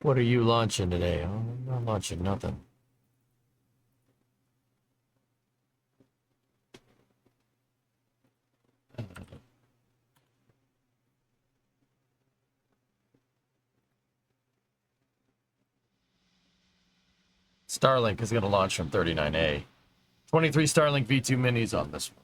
What are you launching today? Oh, I'm not launching nothing. Starlink is going to launch from 39A. 23 Starlink V2 minis on this one.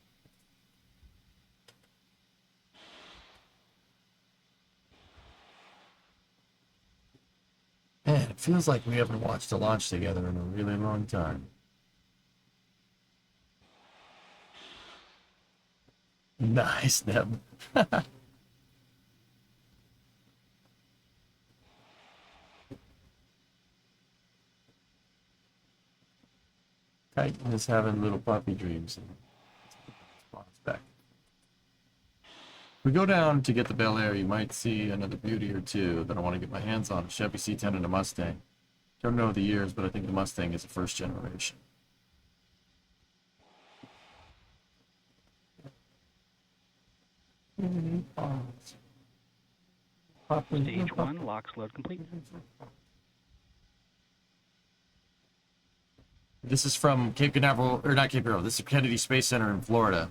Man, it feels like we haven't watched a launch together in a really long time. Nice, Neb. Titan is having little puppy dreams and spawns back. If we go down to get the Bel Air, you might see another beauty or two that I want to get my hands on. A Chevy C10 and a Mustang. Don't know the years, but I think the Mustang is the first generation. Stage 1, locks load complete. This is from Cape Canaveral, or not Cape Canaveral, this is Kennedy Space Center in Florida.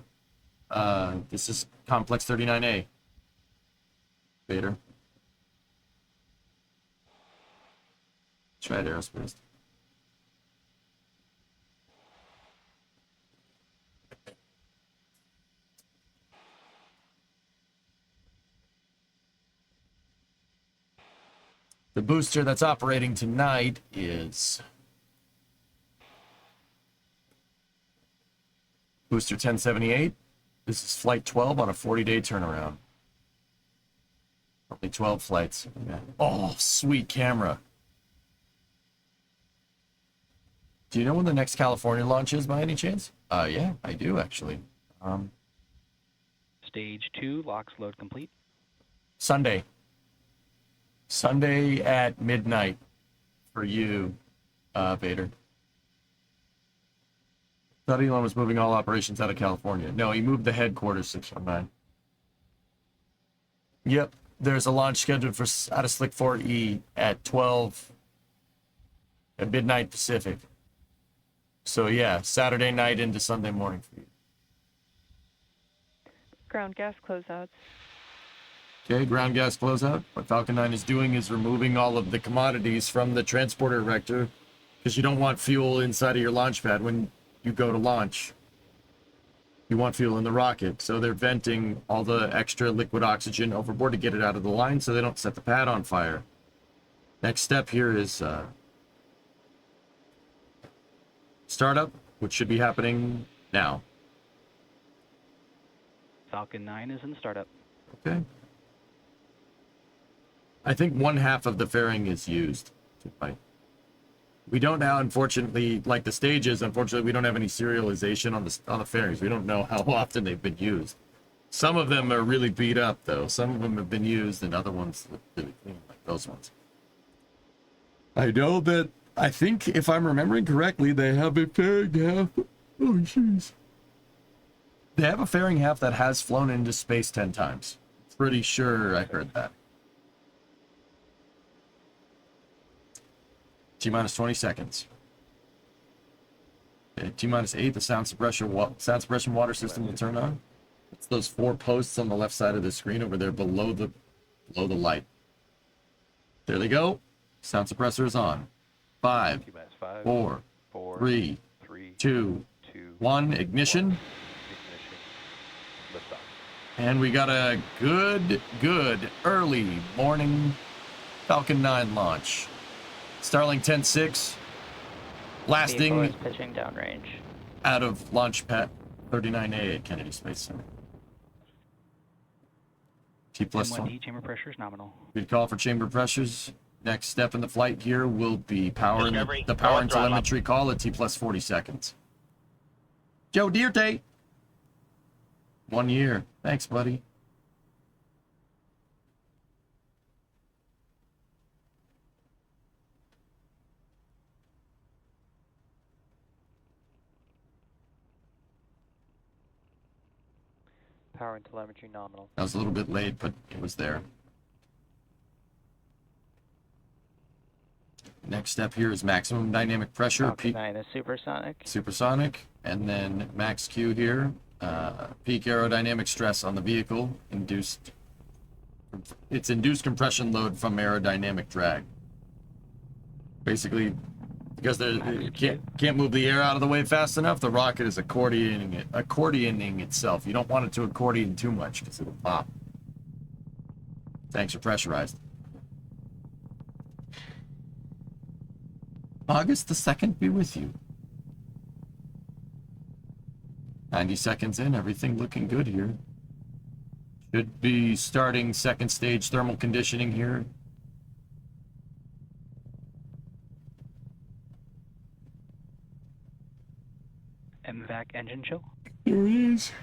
This is Complex 39A. Vader. Tried aerospace. The booster that's operating tonight is Booster 1078. This is Flight 12 on a 40-day turnaround. Only 12 flights. Yeah. Oh, sweet camera. Do you know when the next California launch is by any chance? Yeah, I do actually. Stage 2, locks load complete. Sunday. Sunday at midnight for you, Vader. Thought Elon was moving all operations out of California. No, he moved the headquarters 619. Yep, there's a launch scheduled for out of Slick 4E at 12 at midnight Pacific. So yeah, Saturday night into Sunday morning for you. Ground gas closeouts. Okay, ground gas closeout. What Falcon 9 is doing is removing all of the commodities from the transporter erector because you don't want fuel inside of your launch pad when you go to launch. You want fuel in the rocket, so they're venting all the extra liquid oxygen overboard to get it out of the line so they don't set the pad on fire. Next step here is startup, which should be happening now. Falcon 9 is in startup. Okay. I think one half of the fairing is used. We don't now, unfortunately, like the stages, unfortunately, we don't have any serialization on the fairings. We don't know how often they've been used. Some of them are really beat up, though. Some of them have been used, and other ones look really clean, like those ones. I know that, I think, if I'm remembering correctly, they have a fairing half. Oh, jeez. They have a fairing half that has flown into space 10 times. Pretty sure I heard that. T-minus 20 seconds. Okay, T-minus 8, the sound suppression water system will turn on. It's those 4 posts on the left side of the screen over there below the light. There they go. Sound suppressor is on. 5, 4, 3, 2, 1, ignition. And we got a good early morning Falcon 9 launch. Starlink 10.6 lasting pitching downrange out of launch pad 39A at Kennedy Space Center. T plus 1D chamber pressure is nominal. Good call for chamber pressures. Next step in the flight here will be power the power and telemetry call at T plus 40 seconds. Joe Dierte. 1 year. Thanks, buddy. power and telemetry nominal. I was a little bit late, but it was there. Next step here is maximum dynamic pressure, Falcon 9 is supersonic. supersonic, and then max Q here, peak aerodynamic stress on the vehicle, induced compression load from aerodynamic drag. Basically, because it can't move the air out of the way fast enough, the rocket is accordioning itself. You don't want it to accordion too much because it'll pop. Tanks are pressurized. August the 2nd be with you. 90 seconds in, everything looking good here. Should be starting second stage thermal conditioning here. MVAC engine chill. There it is.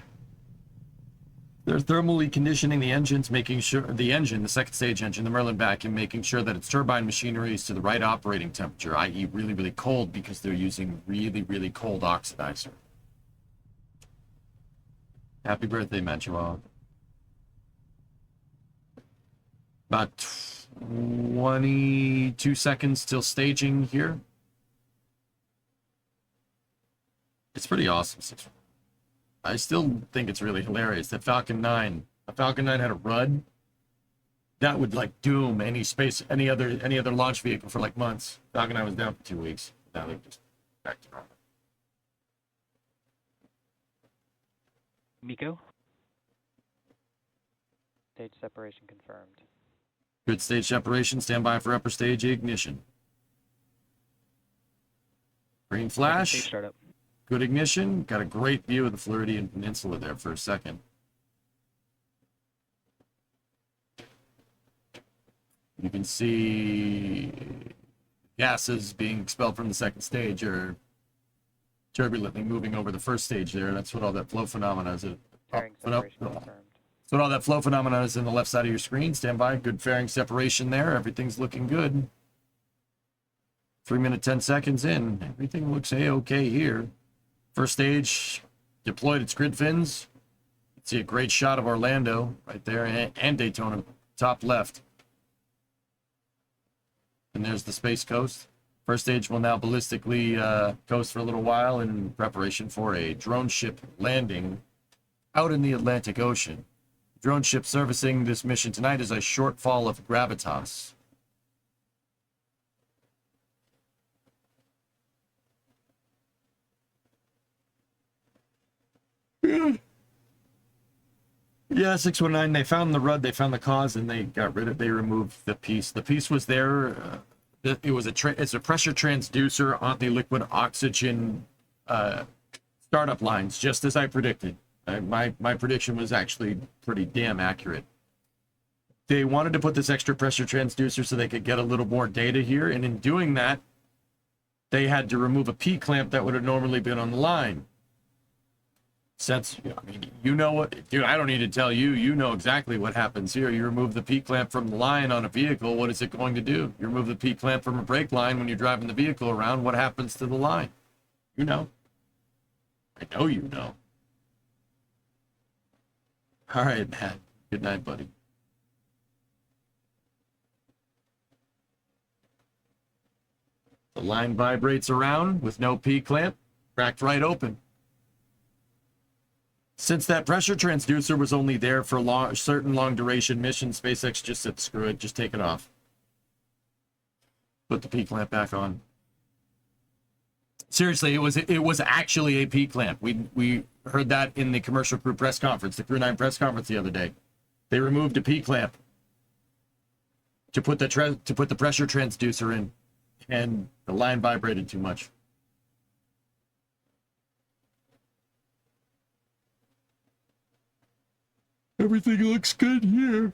They're thermally conditioning the engines, making sure the second stage engine, the Merlin vacuum, making sure that its turbine machinery is to the right operating temperature, i.e. really, really cold, because they're using really, really cold oxidizer. Happy birthday, Machuel. About 22 seconds till staging here. It's pretty awesome. I still think it's really hilarious that Falcon 9 had a RUD that would like doom any other launch vehicle for like months. Falcon 9 was down for 2 weeks. Now they're just back to normal. Miko. Stage separation confirmed. Good stage separation. Stand by for upper stage ignition. Green Stage flash. startup. Good ignition. Got a great view of the Floridian Peninsula there for a second. You can see gases being expelled from the second stage are turbulently moving over the first stage there. That's what all that flow phenomena is. Fairing separation confirmed. So all that flow phenomena is in the left side of your screen. Stand by. Good fairing separation there. Everything's looking good. 3 minutes, 10 seconds in. Everything looks A-okay here. First stage deployed its grid fins. You can see a great shot of Orlando right there and Daytona, top left. And there's the Space Coast. First stage will now ballistically coast for a little while in preparation for a drone ship landing out in the Atlantic Ocean. Drone ship servicing this mission tonight is a shortfall of gravitas. Yeah, 619, they found the RUD, they found the cause, and they removed the piece. The piece was there. It's a pressure transducer on the liquid oxygen startup lines, just as I predicted. My prediction was actually pretty damn accurate. They wanted to put this extra pressure transducer so they could get a little more data here, and in doing that, they had to remove a P-clamp that would have normally been on the line. Since, I mean, you know what, dude, I don't need to tell you, you know exactly what happens here. You remove the P-clamp from the line on a vehicle, what is it going to do? You remove the P-clamp from a brake line when you're driving the vehicle around, what happens to the line? You know. I know you know. All right, Matt. Good night, buddy. The line vibrates around with no P-clamp, cracked right open. Since that pressure transducer was only there for certain long-duration missions, SpaceX just said, screw it, just take it off. Put the P-clamp back on. Seriously, it was actually a P-clamp. We heard that in the commercial crew press conference, the Crew 9 press conference the other day. They removed a P-clamp to put the pressure transducer in, and the line vibrated too much. Everything looks good here.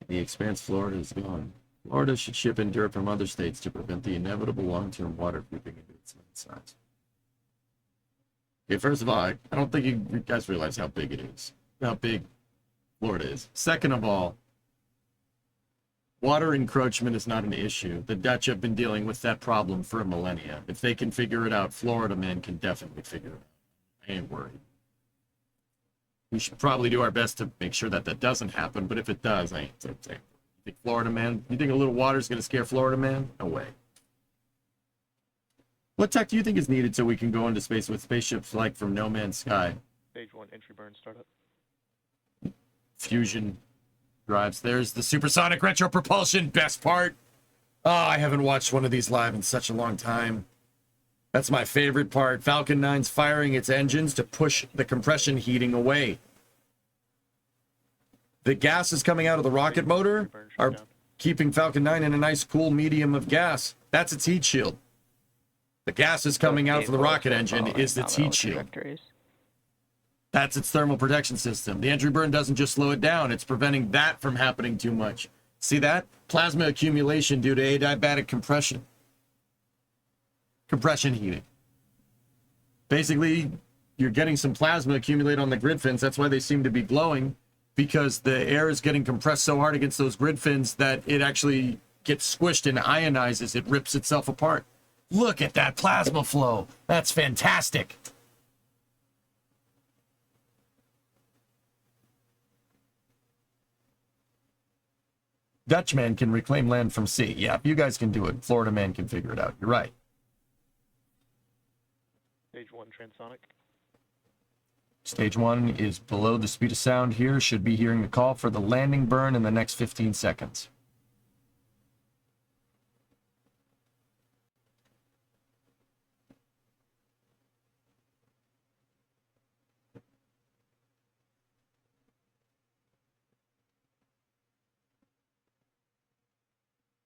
The Expanse, Florida is gone. Florida should ship in dirt from other states to prevent the inevitable long-term water creeping into its size. Okay, first of all, I don't think you guys realize how big it is. How big Florida is. Second of all, water encroachment is not an issue. The Dutch have been dealing with that problem for a millennia. If they can figure it out, Florida man can definitely figure it out. I ain't worried. We should probably do our best to make sure that that doesn't happen, but if it does, I ain't so saying. You think Florida man? You think a little water's gonna scare Florida man? No way. What tech do you think is needed so we can go into space with spaceships like from No Man's Sky? Stage 1 entry burn startup. Fusion drives. There's the supersonic retro propulsion, best part. Oh, I haven't watched one of these live in such a long time. That's my favorite part. Falcon 9's firing its engines to push the compression heating away. The gases coming out of the rocket motor are keeping Falcon 9 in a nice cool medium of gas. That's its heat shield. The gases coming out from the rocket engine is its heat shield. That's its thermal protection system. The entry burn doesn't just slow it down, it's preventing that from happening too much. See that? Plasma accumulation due to adiabatic compression. Compression heating. Basically, you're getting some plasma accumulate on the grid fins. That's why they seem to be glowing, because the air is getting compressed so hard against those grid fins that it actually gets squished and ionizes. It rips itself apart. Look at that plasma flow. That's fantastic. Dutchman can reclaim land from sea. Yeah, if you guys can do it, Florida man can figure it out. You're right. Stage 1 transonic. Stage 1 is below the speed of sound here. Should be hearing the call for the landing burn in the next 15 seconds.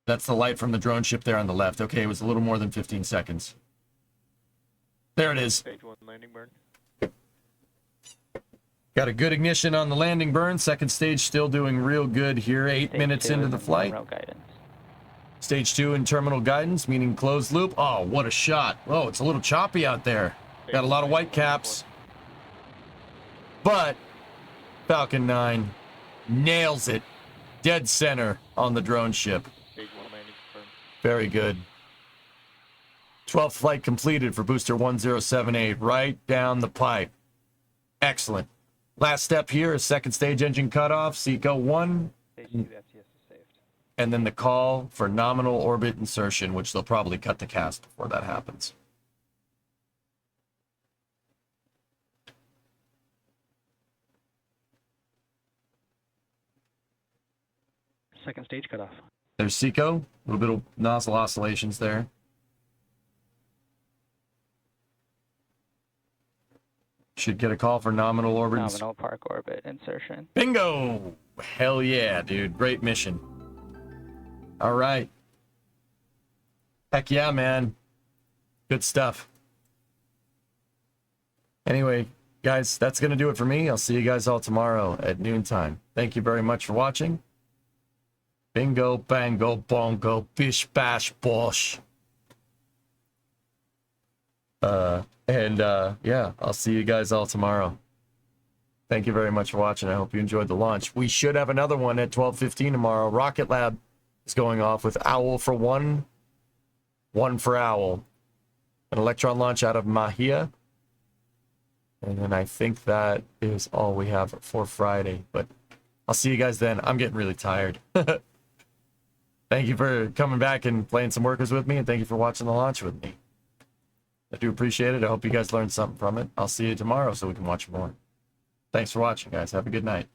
That's the light from the drone ship there on the left. Okay, it was a little more than 15 seconds. There it is. Stage 1 landing burn. Got a good ignition on the landing burn. Second stage still doing real good here. 8 minutes into the flight. Stage 2 in terminal guidance, meaning closed loop. Oh, what a shot. Oh, it's a little choppy out there. Got a lot of white caps. But Falcon 9 nails it. Dead center on the drone ship. Stage 1 landing confirmed. Very good. 12th flight completed for booster 1078. Right down the pipe. Excellent. Last step here is second stage engine cutoff, SECO 1. Stage 2 FTS is saved. And then the call for nominal orbit insertion, which they'll probably cut the cast before that happens. Second stage cutoff. There's SECO. A little bit of nozzle oscillations there. Should get a call for nominal orbit. Nominal park orbit insertion. Bingo! Hell yeah, dude. Great mission. All right. Heck yeah, man. Good stuff. Anyway, guys, that's going to do it for me. I'll see you guys all tomorrow at noontime. Thank you very much for watching. Bingo, bango, bongo, bish, bash, bosh. Yeah, I'll see you guys all tomorrow. Thank you very much for watching. I hope you enjoyed the launch. We should have another one at 12:15 tomorrow. Rocket Lab is going off with Owl for one for Owl. An Electron launch out of Mahia. And then I think that is all we have for Friday. But I'll see you guys then. I'm getting really tired. Thank you for coming back and playing some workers with me, and thank you for watching the launch with me. I do appreciate it. I hope you guys learned something from it. I'll see you tomorrow so we can watch more. Thanks for watching, guys. Have a good night.